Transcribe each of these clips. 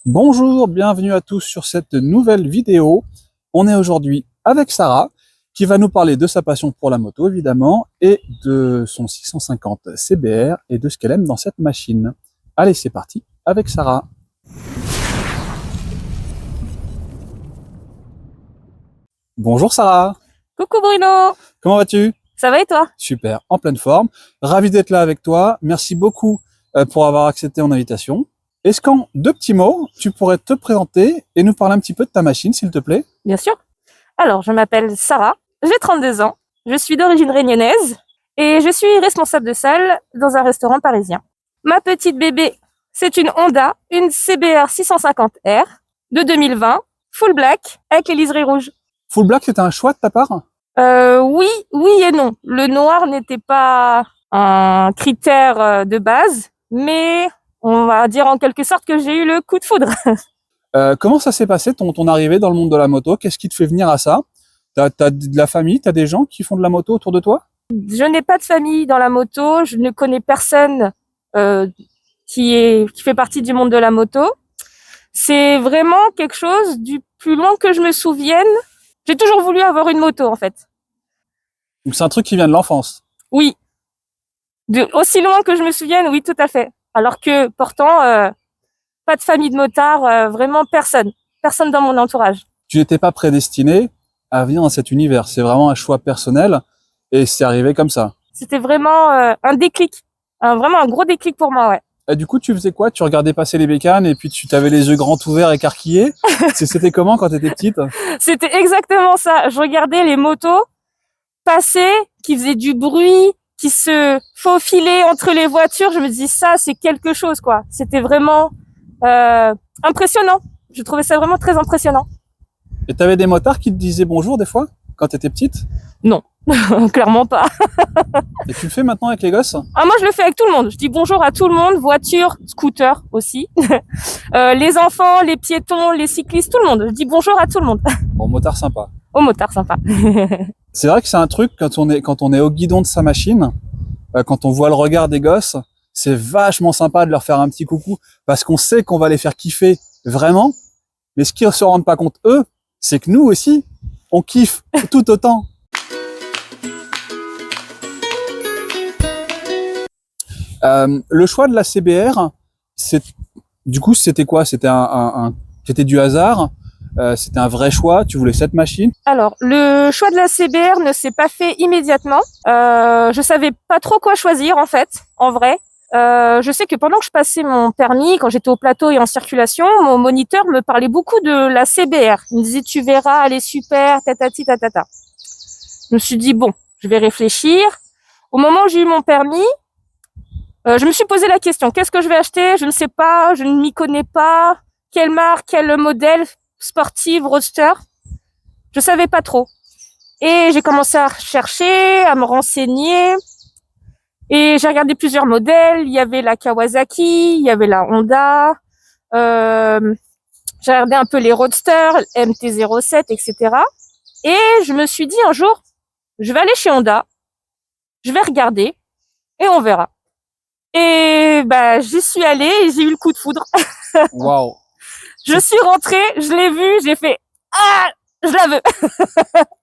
Bonjour, bienvenue à tous sur cette nouvelle vidéo. On est aujourd'hui avec Sarah qui va nous parler de sa passion pour la moto évidemment et de son 650 CBR et de ce qu'elle aime dans cette machine. Allez, c'est parti avec Sarah. Bonjour Sarah. Coucou Bruno, Comment vas-tu? ça va et toi? Super, en pleine forme. Ravi d'être là avec toi. Merci beaucoup pour avoir accepté mon invitation. Est-ce qu'en deux petits mots, tu pourrais te présenter et nous parler un petit peu de ta machine, s'il te plaît? Bien sûr. Alors, je m'appelle Sarah, j'ai 32 ans, je suis d'origine réunionnaise et je suis responsable de salle dans un restaurant parisien. Ma petite bébé, c'est une Honda, une CBR 650R de 2020, full black avec les liserés rouges. Full black, c'était un choix de ta part? Oui et non. Le noir n'était pas un critère de base, mais on va dire en quelque sorte que j'ai eu le coup de foudre. Comment ça s'est passé ton arrivée dans le monde de la moto? Qu'est-ce qui te fait venir à ça? T'as de la famille, t'as des gens qui font de la moto autour de toi? Je n'ai pas de famille dans la moto, je ne connais personne qui fait partie du monde de la moto. C'est vraiment quelque chose du plus loin que je me souvienne. J'ai toujours voulu avoir une moto en fait. Donc c'est un truc qui vient de l'enfance. Oui, aussi loin que je me souvienne, oui, tout à fait. Alors que pourtant, pas de famille de motards, vraiment personne dans mon entourage. Tu n'étais pas prédestiné à venir dans cet univers. C'est vraiment un choix personnel et c'est arrivé comme ça. C'était vraiment un déclic, vraiment un gros déclic pour moi, ouais. Et du coup, tu faisais quoi? Tu regardais passer les bécanes et puis tu t'avais les yeux grands ouverts écarquillés. C'était comment quand t'étais petite? C'était exactement ça. Je regardais les motos passer, qui faisaient du bruit, qui se faufilaient entre les voitures. Je me dis ça, c'est quelque chose, quoi. C'était vraiment impressionnant. Je trouvais ça vraiment très impressionnant. Et t'avais des motards qui te disaient bonjour des fois quand t'étais petite? Non, clairement pas. Et tu le fais maintenant avec les gosses? Ah, moi, je le fais avec tout le monde. Je dis bonjour à tout le monde, voiture, scooter aussi. Les enfants, les piétons, les cyclistes, tout le monde. Je dis bonjour à tout le monde. Bon, motard sympa. Au motard, sympa. C'est vrai que c'est un truc, quand on est au guidon de sa machine, quand on voit le regard des gosses, c'est vachement sympa de leur faire un petit coucou, parce qu'on sait qu'on va les faire kiffer vraiment, mais ce qu'ils ne se rendent pas compte, eux, c'est que nous aussi, on kiffe tout autant. Le choix de la CBR, c'était quoi? C'était du hasard? C'était un vrai choix? Tu voulais cette machine? Alors, le choix de la CBR ne s'est pas fait immédiatement. Je savais pas trop quoi choisir, en fait, en vrai. Je sais que pendant que je passais mon permis, quand j'étais au plateau et en circulation, mon moniteur me parlait beaucoup de la CBR. Il me disait, tu verras, elle est super, tatati, tatata. Je me suis dit, bon, je vais réfléchir. Au moment où j'ai eu mon permis, je me suis posé la question, qu'est-ce que je vais acheter? Je ne sais pas, je ne m'y connais pas. Quelle marque, quel modèle, sportive, roadster? Je savais pas trop. Et j'ai commencé à chercher, à me renseigner. Et j'ai regardé plusieurs modèles. Il y avait la Kawasaki, il y avait la Honda. J'ai regardé un peu les roadsters, MT-07, etc. Et je me suis dit un jour, je vais aller chez Honda, je vais regarder et on verra. Et j'y suis allée et j'ai eu le coup de foudre. Waouh! Je suis rentrée, je l'ai vue, j'ai fait « Ah, je la veux !»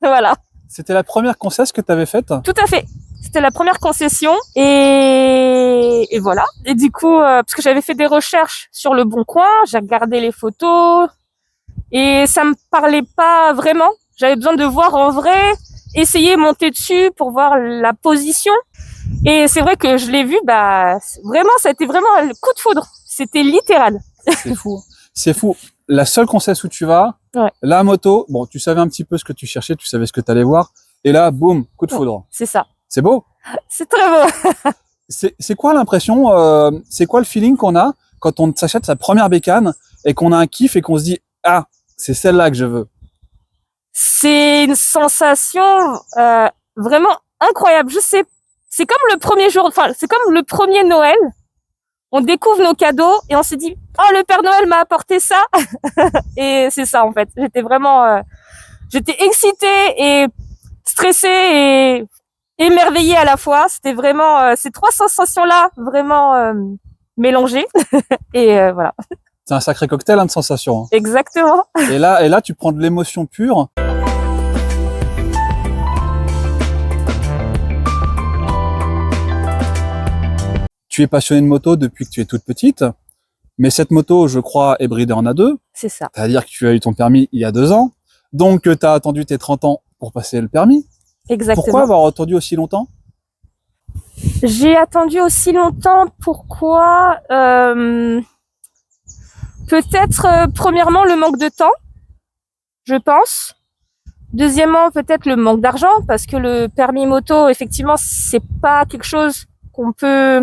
Voilà. C'était la première concession que tu avais faite? Tout à fait. C'était la première concession et voilà. Et du coup, parce que j'avais fait des recherches sur le Bon Coin, j'ai regardé les photos et ça me parlait pas vraiment. J'avais besoin de voir en vrai, essayer monter dessus pour voir la position. Et c'est vrai que je l'ai vu, vraiment, ça a été vraiment un coup de foudre. C'était littéral. C'est fou. C'est fou. La seule concession où tu vas, ouais. La moto, bon, tu savais un petit peu ce que tu cherchais, tu savais ce que tu allais voir. Et là, boum, coup de foudre. C'est ça. C'est beau. C'est très beau. C'est quoi l'impression, c'est quoi le feeling qu'on a quand on s'achète sa première bécane et qu'on a un kiff et qu'on se dit « Ah, c'est celle-là que je veux ». C'est une sensation vraiment incroyable. Je sais, c'est comme le premier jour, enfin, c'est comme le premier Noël. On découvre nos cadeaux et on se dit « Oh, le Père Noël m'a apporté ça !» Et c'est ça, en fait. J'étais vraiment... j'étais excitée et stressée et émerveillée à la fois. C'était vraiment ces trois sensations-là, vraiment mélangées. Et voilà. C'est un sacré cocktail hein, de sensations. Hein. Exactement. Et là, tu prends de l'émotion pure. Tu es passionnée de moto depuis que tu es toute petite, mais cette moto, je crois, est bridée en A2. C'est ça. C'est-à-dire que tu as eu ton permis il y a 2 ans, donc tu as attendu tes 30 ans pour passer le permis. Exactement. Pourquoi avoir attendu aussi longtemps? J'ai attendu aussi longtemps. Pourquoi peut-être, premièrement, le manque de temps, je pense. Deuxièmement, peut-être le manque d'argent, parce que le permis moto, effectivement, c'est pas quelque chose qu'on peut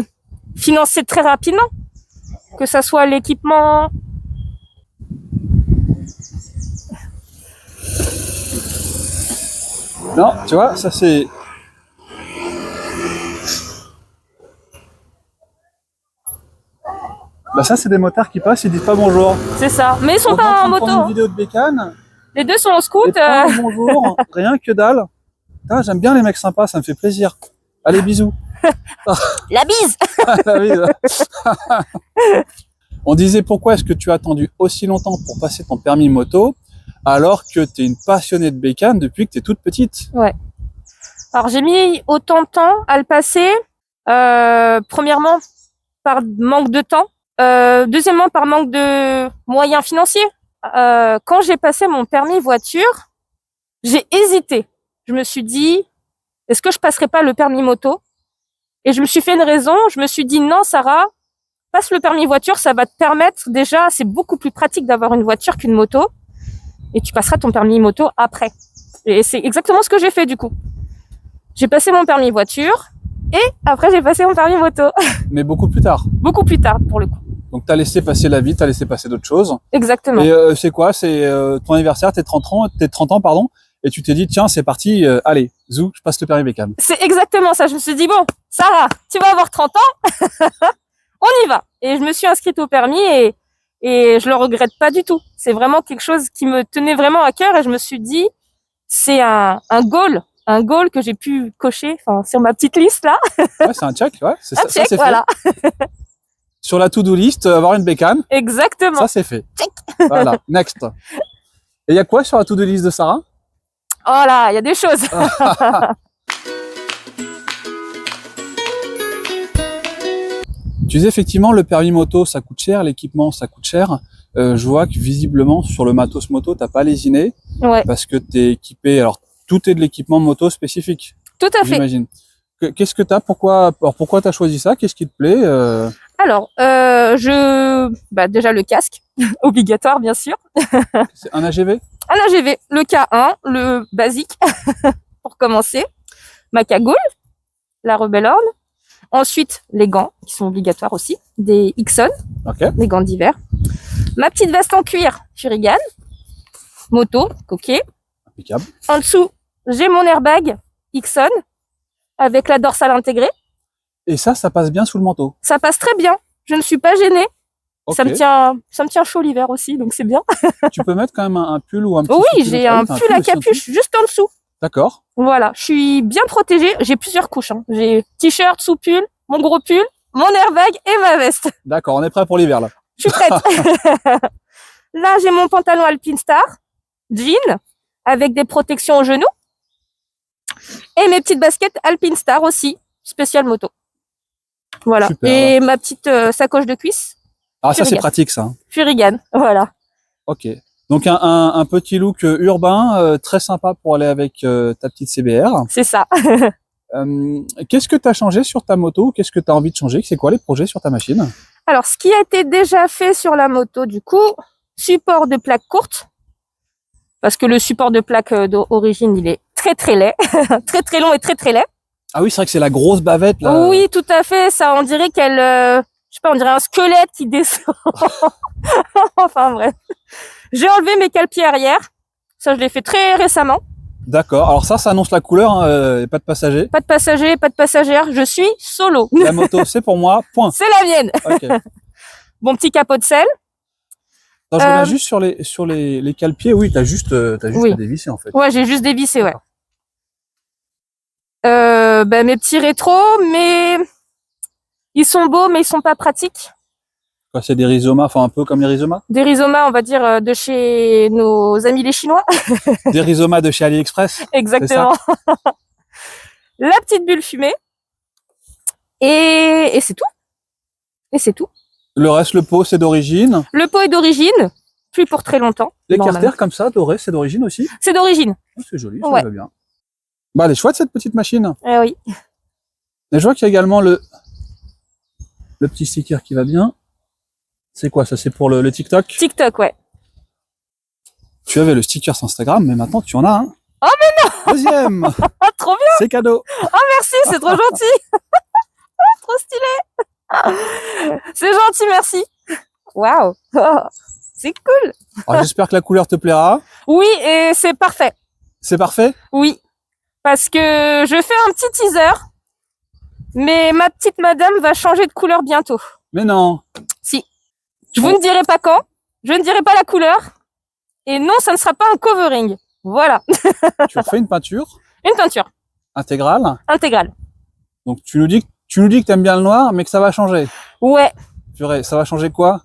financer très rapidement. Que ça soit l'équipement. Non, tu vois, ça c'est... Bah ça c'est des motards qui passent, ils disent pas bonjour. C'est ça. Mais ils sont On est pas en train de prendre moto. une vidéo de bécane. Les deux sont en Et scout. pas un bonjour, rien que dalle. Ah, j'aime bien les mecs sympas, ça me fait plaisir. Allez, bisous. La bise. La bise. On disait pourquoi est-ce que tu as attendu aussi longtemps pour passer ton permis moto alors que tu es une passionnée de bécane depuis que tu es toute petite. Alors j'ai mis autant de temps à le passer. Premièrement, par manque de temps. Deuxièmement, par manque de moyens financiers. Quand j'ai passé mon permis voiture, j'ai hésité. Je me suis dit, est-ce que je passerai pas le permis moto? Et je me suis fait une raison. Je me suis dit, non, Sarah, passe le permis voiture. Ça va te permettre déjà, c'est beaucoup plus pratique d'avoir une voiture qu'une moto. Et tu passeras ton permis moto après. Et c'est exactement ce que j'ai fait du coup. J'ai passé mon permis voiture et après j'ai passé mon permis moto. Mais beaucoup plus tard. Beaucoup plus tard pour le coup. Donc tu as laissé passer la vie, tu as laissé passer d'autres choses. Exactement. Et c'est quoi? C'est ton anniversaire, tes 30 ans, pardon, et tu t'es dit, tiens, c'est parti, allez, zou, je passe le permis bécane. C'est exactement ça. Je me suis dit, bon, Sarah, tu vas avoir 30 ans, on y va. Et je me suis inscrite au permis et je le regrette pas du tout. C'est vraiment quelque chose qui me tenait vraiment à cœur et je me suis dit, c'est un goal que j'ai pu cocher, enfin, sur ma petite liste là. Ouais, c'est un check, ouais. C'est ça, Un check, ça c'est voilà. fait. Sur la to-do list, avoir une bécane. Exactement. Ça c'est fait. Check. Voilà, next. Et il y a quoi sur la to-do list de Sarah? Oh là, il y a des choses. Tu disais effectivement, le permis moto, ça coûte cher, l'équipement, ça coûte cher. Je vois que visiblement, sur le matos moto, t'as pas lésiné. Ouais. Parce que t'es équipé, alors tout est de l'équipement moto spécifique. Tout à fait. J'imagine. Qu'est-ce que t'as? Pourquoi t'as choisi ça? Qu'est-ce qui te plaît? Alors, déjà le casque, obligatoire bien sûr. C'est un AGV? Un AGV, le K1, le basique, pour commencer. Ma cagoule, la Rebel Horn. Ensuite, les gants, qui sont obligatoires aussi. Des Ixon, Ok. des gants d'hiver. Ma petite veste en cuir, Furigan. Moto, coquet. Impeccable. En dessous, j'ai mon airbag Ixon, avec la dorsale intégrée. Et ça passe bien sous le manteau. Ça passe très bien. Je ne suis pas gênée. Ok. Ça me tient chaud l'hiver aussi, donc c'est bien. Tu peux mettre quand même un pull ou un petit Oui, soutien- j'ai ah un oui, t'as pull à aussi, un capuche juste en dessous. D'accord. Voilà, je suis bien protégée. J'ai plusieurs couches. Hein. J'ai t-shirt, sous-pull, mon gros pull, mon airbag et ma veste. D'accord, on est prêt pour l'hiver là. Je suis prête. Là, j'ai mon pantalon Alpine Star, jean, avec des protections aux genoux. Et mes petites baskets Alpine Star aussi, spécial moto. Voilà. Super, et ma petite sacoche de cuisse, Ah, ça c'est Furigan. pratique ça. Furigan. Voilà. Ok. Donc un petit look urbain, très sympa pour aller avec ta petite CBR. C'est ça. Qu'est-ce que tu as changé sur ta moto? Qu'est-ce que tu as envie de changer? C'est quoi les projets sur ta machine? Alors, ce qui a été déjà fait sur la moto, du coup, support de plaque courte. Parce que le support de plaque d'origine, il est très très laid. Très très long et très très laid. Ah oui, c'est vrai que c'est la grosse bavette là. Oui, tout à fait. Ça, on dirait qu'elle, je sais pas, on dirait un squelette qui descend. Enfin bref. J'ai enlevé mes cale-pieds arrière. Ça, je l'ai fait très récemment. D'accord. Alors ça annonce la couleur, hein, et pas de passager. Pas de passager, pas de passagère. Je suis solo. La moto, c'est pour moi. Point. C'est la mienne. Ok. Mon petit capot de selle. Attends, je reviens juste sur les cale-pieds. Oui, t'as juste Oui. à dévisser en fait. Ouais, j'ai juste dévissé, ouais. Mes petits rétros, mais ils sont beaux, mais ils sont pas pratiques. Quoi, c'est des rhizomas, enfin un peu comme les rhizomas. Des rhizomas, on va dire, de chez nos amis les Chinois. Des rhizomas de chez AliExpress. Exactement. La petite bulle fumée. Et c'est tout. Et c'est tout. Le reste, le pot, c'est d'origine. Le pot est d'origine, plus pour très longtemps. Les normalement. carters comme ça, dorés, c'est d'origine aussi. C'est d'origine. Oh, c'est joli, ça Ouais. va bien. Bah, elle est chouette cette petite machine. Eh oui. Et je vois qu'il y a également le petit sticker qui va bien. C'est quoi ça? C'est pour le TikTok? TikTok, ouais. Tu avais le sticker sur Instagram, mais maintenant tu en as un. Oh mais non! Deuxième. Ah, trop bien! C'est cadeau. Merci, c'est trop gentil. Trop stylé. C'est gentil, merci. Waouh. Oh, c'est cool. Alors, j'espère que la couleur te plaira. Oui, et c'est parfait. C'est parfait? Oui. Parce que je fais un petit teaser, mais ma petite madame va changer de couleur bientôt. Mais non. Si. Je vous ne dirai pas quand, je ne dirai pas la couleur, et non, ça ne sera pas un covering. Voilà. Tu refais une peinture Une peinture intégrale. intégrale. Donc tu nous dis que t'aimes bien le noir, mais que ça va changer. Ouais, Purée, ça va changer quoi?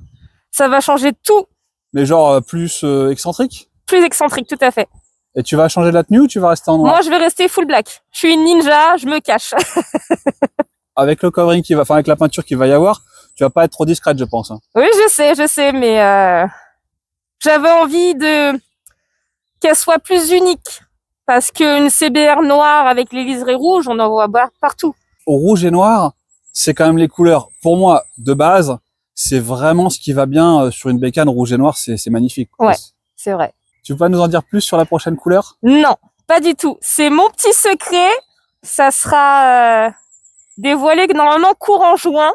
ça va changer tout. Mais genre plus excentrique? Plus excentrique, tout à fait. Et tu vas changer la tenue ou tu vas rester en noir? Moi, je vais rester full black. Je suis une ninja, je me cache. Avec le covering enfin avec la peinture qu'il va y avoir, tu vas pas être trop discrète, je pense. Oui, je sais, mais j'avais envie qu'elle soit plus unique. Parce qu'une CBR noire avec les liserés rouges, on en voit partout. Au rouge et noir, c'est quand même les couleurs. Pour moi, de base, c'est vraiment ce qui va bien sur une bécane rouge et noir, c'est magnifique. Ouais. C'est vrai. Tu peux pas nous en dire plus sur la prochaine couleur? Non, pas du tout. C'est mon petit secret. Ça sera dévoilé normalement courant juin,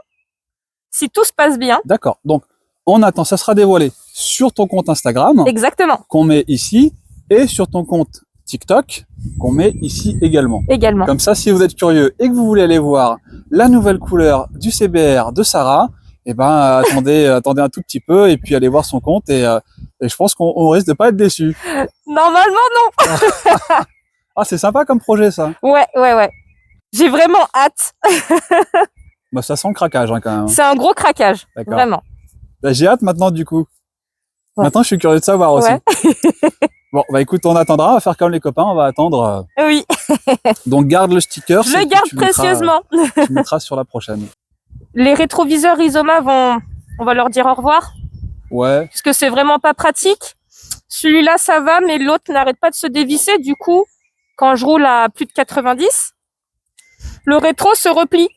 si tout se passe bien. D'accord. Donc, on attend, ça sera dévoilé sur ton compte Instagram, Exactement, qu'on met ici, et sur ton compte TikTok, qu'on met ici également. également. Comme ça, si vous êtes curieux et que vous voulez aller voir la nouvelle couleur du CBR de Sarah, eh ben, attendez un tout petit peu et puis allez voir son compte et je pense qu'on risque de pas être déçus. Normalement, non. Ah, c'est sympa comme projet, ça. Ouais. J'ai vraiment hâte. Bah, ça sent le craquage, hein, quand même. C'est un gros craquage, D'accord. vraiment. Bah, j'ai hâte maintenant, du coup. Ouais. Maintenant, je suis curieux de savoir aussi. Ouais. Bon, bah, écoute, on attendra, on va faire comme les copains, on va attendre. Oui, Donc, garde le sticker. je le garde précieusement. Tu mettras sur la prochaine. Les rétroviseurs Rhizoma on va leur dire au revoir, Ouais. parce que c'est vraiment pas pratique. Celui-là, ça va, mais l'autre n'arrête pas de se dévisser. Du coup, quand je roule à plus de 90, le rétro se replie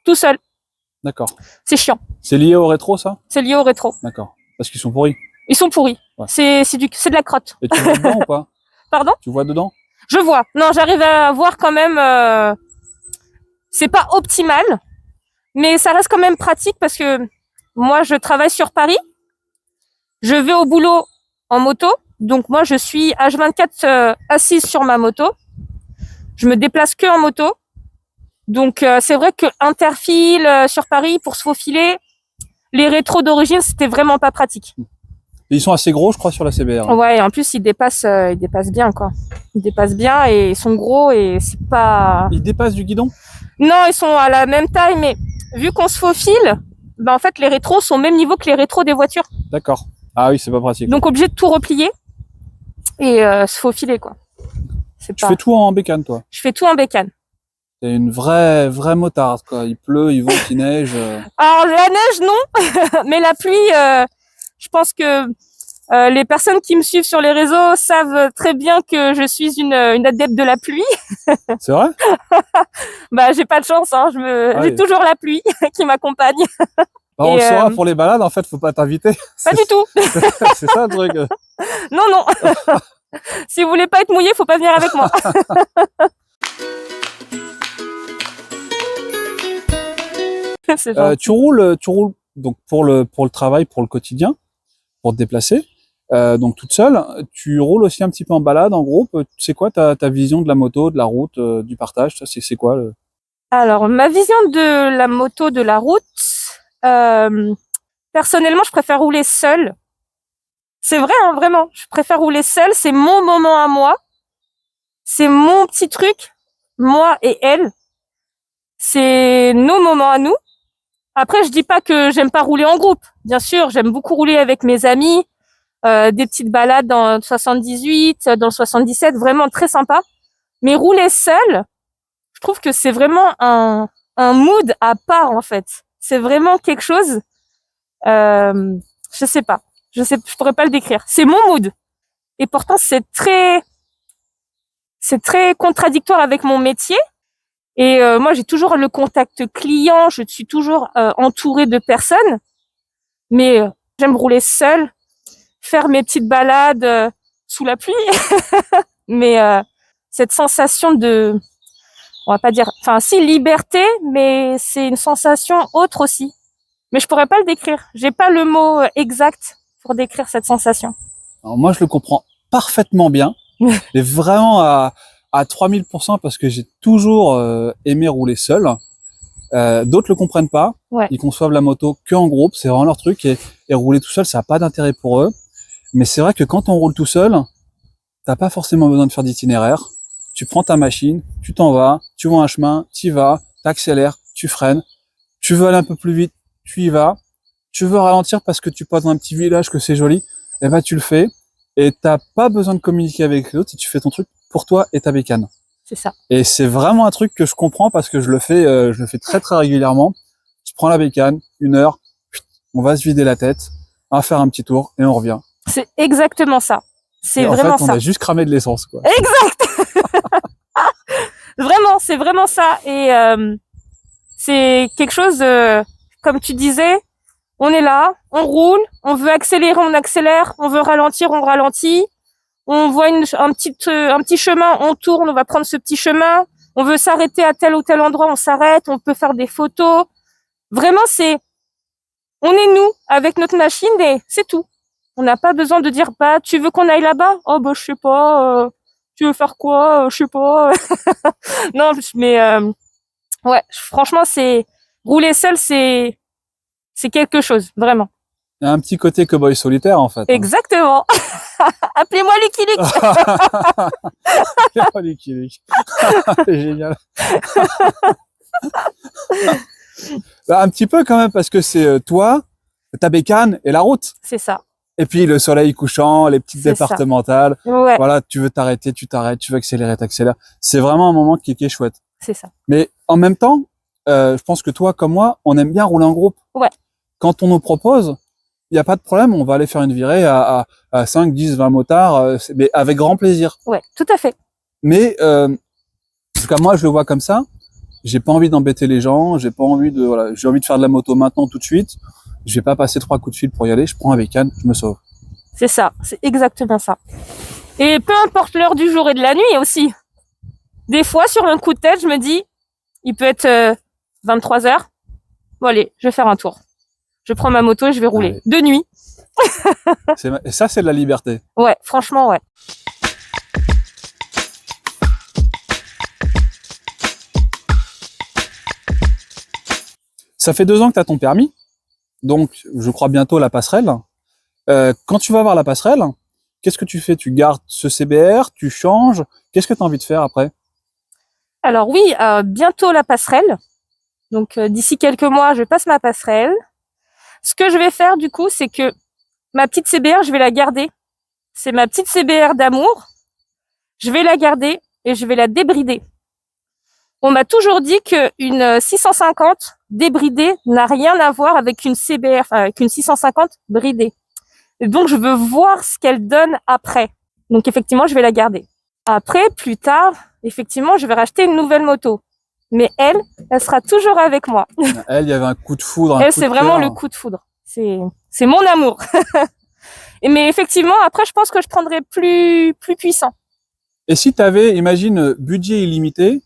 tout seul. D'accord. C'est chiant. C'est lié au rétro, ça? C'est lié au rétro. D'accord. Parce qu'ils sont pourris. Ils sont pourris. Ouais. C'est de la crotte. Et tu vois dedans ou pas? Pardon? Tu vois dedans? Je vois. Non, j'arrive à voir quand même. C'est pas optimal, mais ça reste quand même pratique parce que moi, je travaille sur Paris. Je vais au boulot en moto. Donc moi, je suis H24 assise sur ma moto. Je me déplace que en moto. Donc c'est vrai que interfile sur Paris pour se faufiler, les rétros d'origine, c'était vraiment pas pratique. Et ils sont assez gros, je crois, sur la CBR. Ouais, en plus ils dépassent bien quoi. Ils dépassent bien et ils sont gros et c'est pas. Ils dépassent du guidon? Non, ils sont à la même taille, mais vu qu'on se faufile, ben en fait les rétros sont au même niveau que les rétros des voitures. D'accord. Ah oui, c'est pas pratique. Donc obligé de tout replier et se faufiler quoi. C'est Tu pas. fais tout en bécane, toi. Je fais tout en bécane. T'es une vraie motarde, quoi. Il pleut, il vente, il neige. Alors la neige non, mais la pluie, je pense que les personnes qui me suivent sur les réseaux savent très bien que je suis une adepte de la pluie. C'est vrai? Bah j'ai pas de chance, hein. Ah J'ai oui. toujours la pluie qui m'accompagne. Bah, on Et, le saura pour les balades, en fait, faut pas t'inviter. Pas du tout. C'est ça le truc. Non. Si vous voulez pas être mouillé, faut pas venir avec moi. C'est gentil. Tu roules donc pour le travail, pour le quotidien, pour te déplacer. Donc toute seule, tu roules aussi un petit peu en balade, en groupe. C'est quoi ta vision de la moto, de la route, du partage? Ça, c'est quoi Alors, ma vision de la moto, de la route, personnellement, je préfère rouler seule. C'est vrai, hein, vraiment. Je préfère rouler seule. C'est mon moment à moi. C'est mon petit truc, moi et elle. C'est nos moments à nous. Après, je dis pas que j'aime pas rouler en groupe. Bien sûr, j'aime beaucoup rouler avec mes amis, des petites balades dans le 78, dans le 77, vraiment très sympa. Mais rouler seul, je trouve que c'est vraiment un mood à part, en fait. C'est vraiment quelque chose, je sais pas. Je pourrais pas le décrire. C'est mon mood. Et pourtant, c'est très contradictoire avec mon métier. Et moi, j'ai toujours le contact client, je suis toujours entourée de personnes, mais j'aime rouler seule, faire mes petites balades sous la pluie, mais cette sensation de, on va pas dire, enfin si liberté, mais c'est une sensation autre aussi. Mais je pourrais pas le décrire. J'ai pas le mot exact pour décrire cette sensation. Alors moi, je le comprends parfaitement bien, et vraiment à 3000% parce que j'ai toujours aimé rouler seul. D'autres le comprennent pas. Ouais. Ils conçoivent la moto que en groupe, c'est vraiment leur truc, et rouler tout seul, ça n'a pas d'intérêt pour eux. Mais c'est vrai que quand on roule tout seul, t'as pas forcément besoin de faire d'itinéraire. Tu prends ta machine, tu t'en vas, tu vois un chemin, t'y vas, t'accélères, tu freines. Tu veux aller un peu plus vite, tu y vas. Tu veux ralentir parce que tu passes dans un petit village que c'est joli, eh ben tu le fais. Et t'as pas besoin de communiquer avec les autres si tu fais ton truc pour toi et ta bécane. C'est ça. Et c'est vraiment un truc que je comprends parce que je le fais très très régulièrement. Je prends la bécane, 1 heure, on va se vider la tête, on va faire un petit tour et on revient. C'est exactement ça. C'est Et vraiment en fait, on ça. a juste cramé de l'essence, quoi. Exact. Vraiment, c'est vraiment ça. Et c'est quelque chose, comme tu disais, on est là, on roule, on veut accélérer, on accélère, on veut ralentir, on ralentit. On voit un petit chemin, on tourne, on va prendre ce petit chemin. On veut s'arrêter à tel ou tel endroit, on s'arrête, on peut faire des photos. Vraiment, on est nous avec notre machine et c'est tout. On n'a pas besoin de dire, bah, tu veux qu'on aille là-bas? Oh, bah, je sais pas, tu veux faire quoi? Je sais pas. Non, mais, ouais, franchement, rouler seul, c'est quelque chose, vraiment. Il y a un petit côté cow-boy solitaire, en fait. Exactement. Appelez-moi Lucky Luke. C'est génial. Bah, un petit peu quand même, parce que c'est toi, ta bécane et la route. C'est ça. Et puis le soleil couchant, les petites départementales. Ouais. Voilà, tu veux t'arrêter, tu t'arrêtes, tu veux accélérer, t'accélères. C'est vraiment un moment qui est chouette. C'est ça. Mais en même temps, je pense que toi, comme moi, on aime bien rouler en groupe. Ouais. Quand on nous propose, il n'y a pas de problème, on va aller faire une virée à 5, 10, 20 motards, mais avec grand plaisir. Ouais, tout à fait. Mais en tout cas, moi, je le vois comme ça. J'ai pas envie d'embêter les gens, j'ai pas envie de, voilà, j'ai envie de faire de la moto maintenant, tout de suite. Je vais pas passer 3 coups de fil pour y aller, je prends un bécane, je me sauve. C'est ça, c'est exactement ça. Et peu importe l'heure du jour et de la nuit aussi. Des fois, sur un coup de tête, je me dis, il peut être 23 heures. Bon, allez, je vais faire un tour. Je prends ma moto et je vais rouler. Allez. De nuit. Et ça, c'est de la liberté. Ouais, franchement, ouais. Ça fait 2 ans que tu as ton permis, donc je crois bientôt la passerelle. Quand tu vas voir la passerelle, qu'est-ce que tu fais? Tu gardes ce CBR, tu changes? Qu'est-ce que tu as envie de faire après? Alors oui, bientôt la passerelle. Donc d'ici quelques mois, je passe ma passerelle. Ce que je vais faire du coup, c'est que ma petite CBR, je vais la garder. C'est ma petite CBR d'amour. Je vais la garder et je vais la débrider. On m'a toujours dit qu'une 650 débridée n'a rien à voir avec une CBR, enfin avec une 650 bridée. Et donc je veux voir ce qu'elle donne après. Donc effectivement, je vais la garder. Après, plus tard, effectivement, je vais racheter une nouvelle moto. Mais elle sera toujours avec moi. Elle, il y avait un coup de foudre. Elle, c'est vraiment le coup de foudre. C'est mon amour. Mais effectivement, après, je pense que je prendrai plus puissant. Et si tu avais, imagine, budget illimité,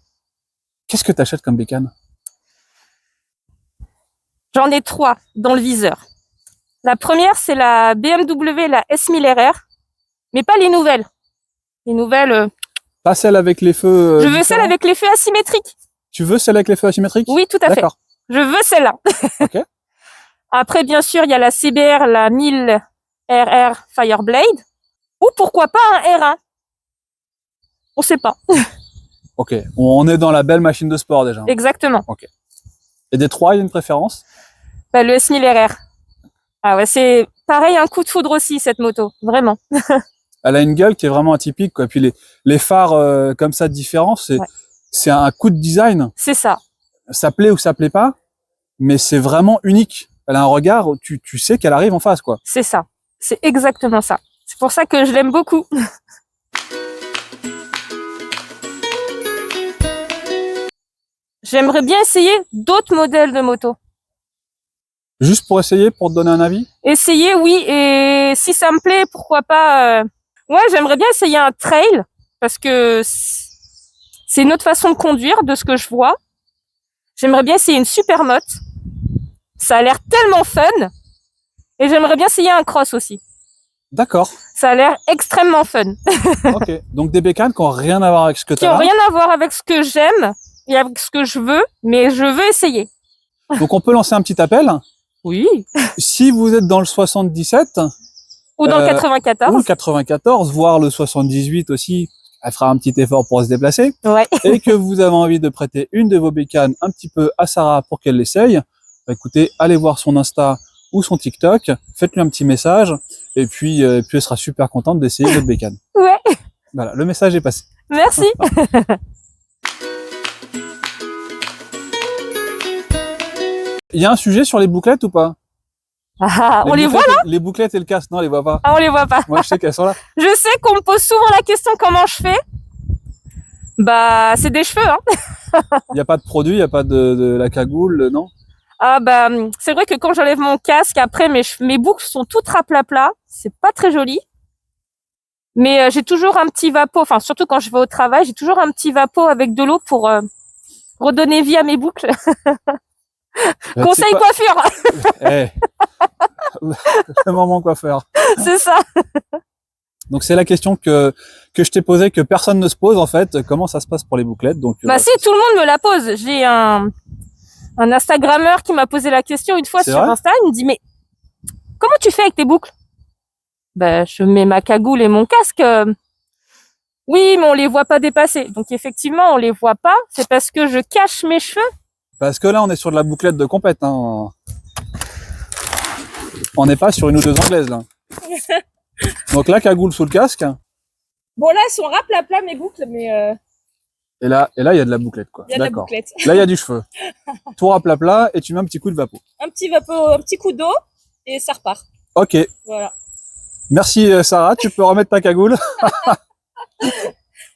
qu'est-ce que tu achètes comme bécane? J'en ai 3 dans le viseur. La première, c'est la BMW, la S1000RR, mais pas les nouvelles. Les nouvelles. Pas celle avec les feux. Je veux celle avec les feux asymétriques. Tu veux celle avec les feux asymétriques? Oui, tout à fait. D'accord. Je veux celle-là. Ok. Après, bien sûr, il y a la CBR, la 1000RR Fireblade, ou pourquoi pas un R1. On sait pas. Ok. On est dans la belle machine de sport déjà. Exactement. Ok. Et des 3, il y a une préférence? Bah, le S1000 RR. Ah ouais, c'est pareil, un coup de foudre aussi, cette moto. Vraiment. Elle a une gueule qui est vraiment atypique, quoi. Puis les phares comme ça différents, Ouais. c'est un coup de design. C'est ça. Ça plaît ou ça plaît pas, mais c'est vraiment unique. Elle a un regard, tu sais qu'elle arrive en face, quoi. C'est ça. C'est exactement ça. C'est pour ça que je l'aime beaucoup. J'aimerais bien essayer d'autres modèles de moto. Juste pour essayer, pour te donner un avis? Essayer, oui, et si ça me plaît, pourquoi pas. Ouais, j'aimerais bien essayer un trail parce que c'est une autre façon de conduire de ce que je vois. J'aimerais bien essayer une supermoto. Ça a l'air tellement fun. Et j'aimerais bien essayer un cross aussi. D'accord. Ça a l'air extrêmement fun. Ok. Donc des bécanes qui n'ont rien à voir avec ce que tu Qui as n'ont là. rien à voir avec ce que j'aime et avec ce que je veux, mais je veux essayer. Donc on peut lancer un petit appel. Oui. Si vous êtes dans le 77 Ou dans le 94. ou le 94, voire le 78 aussi, elle fera un petit effort pour se déplacer. Ouais. Et que vous avez envie de prêter une de vos bécanes un petit peu à Sarah pour qu'elle l'essaye, bah écoutez, allez voir son Insta ou son TikTok, faites-lui un petit message, et puis elle sera super contente d'essayer votre bécane. Ouais. Voilà, le message est passé. Merci. Il y a un sujet sur les bouclettes ou pas? Ah, on les voit bouclettes, là? Les bouclettes et le casque, non, on les voit pas. Ah, on les voit pas. Moi, je sais qu'elles sont là. Je sais qu'on me pose souvent la question comment je fais. Bah, c'est des cheveux, hein. Il n'y a pas de produit, il n'y a pas de la cagoule, non? Ah bah, c'est vrai que quand j'enlève mon casque, après mes boucles sont toutes raplapla. C'est pas très joli. Mais j'ai toujours un petit vapeau, enfin surtout quand je vais au travail, j'ai toujours un petit vapeau avec de l'eau pour redonner vie à mes boucles. Bah, Conseil tu sais coiffure, quoi Eh, le moment coiffeur. c'est ça. Donc c'est la question que je t'ai posée, que personne ne se pose en fait. Comment ça se passe pour les bouclettes? Donc Bah si, tout le monde me la pose. J'ai un Instagrammeur qui m'a posé la question une fois C'est sur vrai Insta. Il me dit mais comment tu fais avec tes boucles? Ben je mets ma cagoule et mon casque. Oui, mais on les voit pas dépasser. Donc effectivement, on les voit pas. C'est parce que je cache mes cheveux. parce que là on est sur de la bouclette de compète. Hein. On n'est pas sur une ou deux anglaises là. Donc là, cagoule sous le casque. Bon là, elles sont raplapla mes boucles, mais Et là, il y a de la bouclette quoi. il y a de la D'accord. bouclette. Là, il y a du cheveu. Tout rapla et tu mets un petit coup de vapeau. Un petit vapeau, un petit coup d'eau et ça repart. Ok. Voilà. Merci Sarah. Tu peux remettre ta cagoule.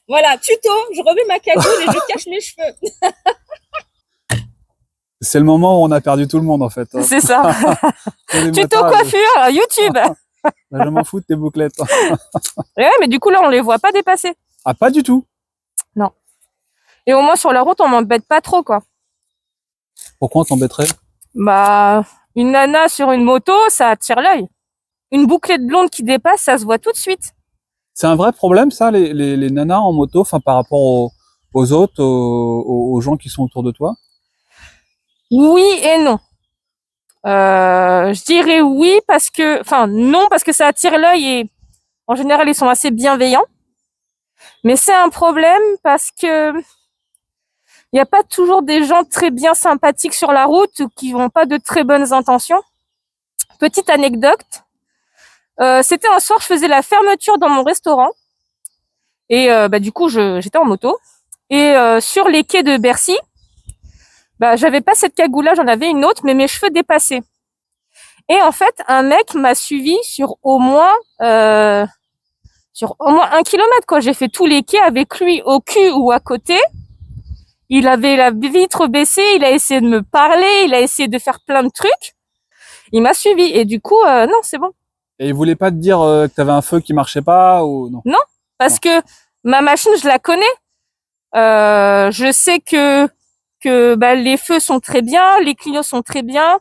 Voilà, tuto, je remets ma cagoule et je cache mes cheveux. C'est le moment où on a perdu tout le monde en fait. Hein. C'est ça. Tous les Tuto matins, coiffure, YouTube. je m'en fous de tes bouclettes. Ouais, mais du coup là, on les voit pas dépasser. Ah, pas du tout. Et au moins sur la route, on m'embête pas trop, quoi. Pourquoi on t'embêterait? Bah, une nana sur une moto, ça attire l'œil. Une bouclette blonde qui dépasse, ça se voit tout de suite. C'est un vrai problème ça, les nanas en moto, enfin par rapport aux autres, aux gens qui sont autour de toi? Oui et non. Je dirais oui parce que, enfin non parce que ça attire l'œil et en général ils sont assez bienveillants. Mais c'est un problème parce que il n'y a pas toujours des gens très bien sympathiques sur la route ou qui n'ont pas de très bonnes intentions. Petite anecdote, c'était un soir, je faisais la fermeture dans mon restaurant et bah du coup j'étais en moto et sur les quais de Bercy, bah j'avais pas cette cagoule-là, j'en avais une autre, mais mes cheveux dépassaient. Et en fait, un mec m'a suivi sur au moins 1 kilomètre, quoi. J'ai fait tous les quais avec lui au cul ou à côté. Il avait la vitre baissée, il a essayé de me parler, il a essayé de faire plein de trucs. Il m'a suivi et du coup, non, c'est bon. Et il voulait pas te dire que t'avais un feu qui marchait pas ou non? Parce que ma machine, je la connais. Je sais que bah, les feux sont très bien, les clignots sont très bien.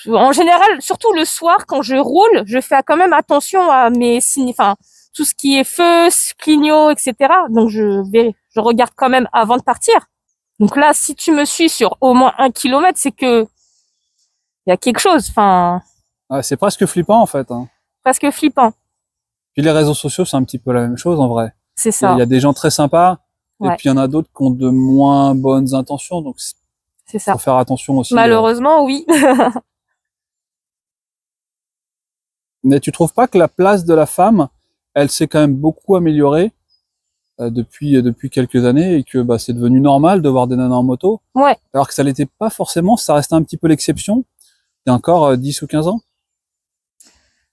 En général, surtout le soir, quand je roule, je fais quand même attention à mes signes, enfin, tout ce qui est feu, clignot, etc. Donc, je regarde quand même avant de partir. Donc là, si tu me suis sur au moins 1 kilomètre, c'est que il y a quelque chose, enfin, Ouais, c'est presque flippant en fait. Hein. presque flippant. Puis les réseaux sociaux, c'est un petit peu la même chose en vrai. C'est Il ça, y a des gens très sympas, et Ouais. puis il y en a d'autres qui ont de moins bonnes intentions, donc c'est ça. faut faire attention aussi. Malheureusement, oui. Mais tu trouves pas que la place de la femme, elle s'est quand même beaucoup améliorée depuis quelques années et que c'est devenu normal de voir des nanas en moto, Ouais. alors que ça l'était pas forcément, ça restait un petit peu l'exception il y a encore 10 ou 15 ans.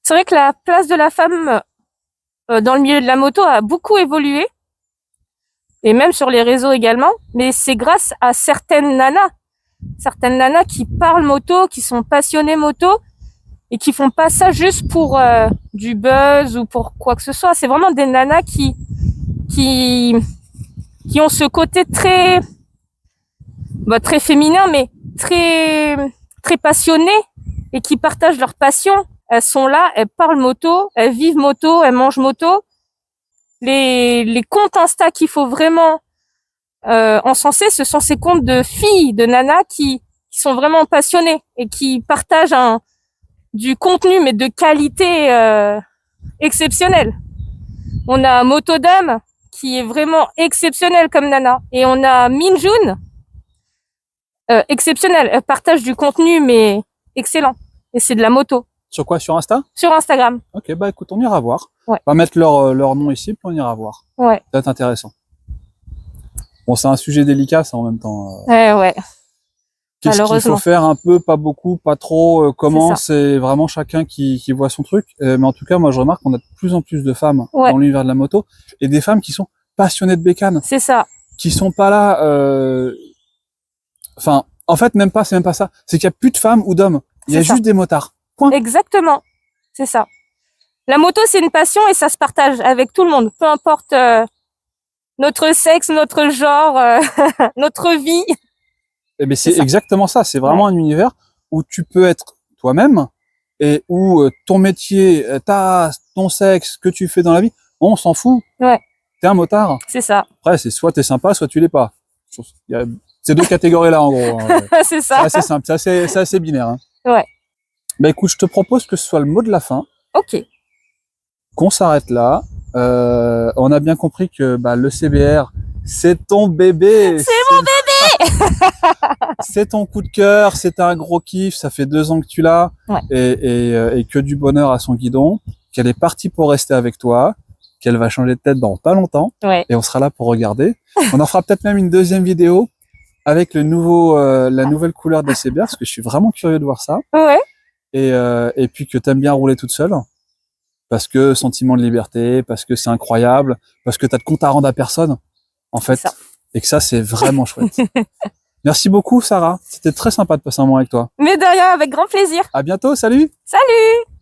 C'est vrai que la place de la femme dans le milieu de la moto a beaucoup évolué, et même sur les réseaux également, mais c'est grâce à certaines nanas qui parlent moto, qui sont passionnées moto, et qui font pas ça juste pour du buzz ou pour quoi que ce soit. C'est vraiment des nanas qui ont ce côté très très féminin, mais très passionné, et qui partagent leur passion. Elles sont là, elles parlent moto, elles vivent moto, elles mangent moto. Les comptes Insta qu'il faut vraiment encenser, ce sont ces comptes de filles, de nanas qui sont vraiment passionnées et qui partagent du contenu, mais de qualité exceptionnelle. On a Motodame qui est vraiment exceptionnelle comme nana, et on a Minjun, exceptionnelle. Elle partage du contenu, mais excellent. Et c'est de la moto. Sur quoi? Sur Insta? Sur Instagram. Ok, écoute, on ira voir. Ouais. On va mettre leur nom ici, puis on ira voir. Ouais. Ça va être intéressant. Bon, c'est un sujet délicat, ça, en même temps. Ouais. Qu'est-ce qu'il faut faire un peu, pas beaucoup, pas trop, comment, c'est vraiment chacun qui voit son truc. Mais en tout cas, moi, je remarque qu'on a de plus en plus de femmes dans l'univers de la moto, et des femmes qui sont passionnées de bécane. C'est ça. Qui sont pas là, enfin, en fait, c'est même pas ça. C'est qu'il y a plus de femmes ou d'hommes. Il y a juste des motards. Point. Exactement. C'est ça. La moto, c'est une passion, et ça se partage avec tout le monde. Peu importe notre sexe, notre genre, notre vie. Eh ben, c'est exactement ça. C'est vraiment un univers où tu peux être toi-même, et où ton métier, ton sexe, ce que tu fais dans la vie, on s'en fout. Ouais. T'es un motard. C'est ça. Après, c'est soit t'es sympa, soit tu l'es pas. Il y a ces deux catégories-là, en gros. C'est ça. C'est assez simple, c'est assez binaire. Hein. Ouais. Écoute, je te propose que ce soit le mot de la fin. Ok. Qu'on s'arrête là. On a bien compris que le CBR, c'est ton bébé. C'est mon bébé. C'est ton coup de cœur, c'est un gros kiff. Ça fait 2 ans que tu l'as, et que du bonheur à son guidon. Qu'elle est partie pour rester avec toi, qu'elle va changer de tête dans pas longtemps, et on sera là pour regarder. On en fera peut-être même une deuxième vidéo avec la nouvelle couleur de la CBR, parce que je suis vraiment curieux de voir ça. Ouais. Et puis que t'aimes bien rouler toute seule, parce que sentiment de liberté, parce que c'est incroyable, parce que t'as de compte à rendre à personne, en fait, et que ça, c'est vraiment chouette. Merci beaucoup, Sarah. C'était très sympa de passer un moment avec toi. Mais de rien, avec grand plaisir. À bientôt, salut! Salut!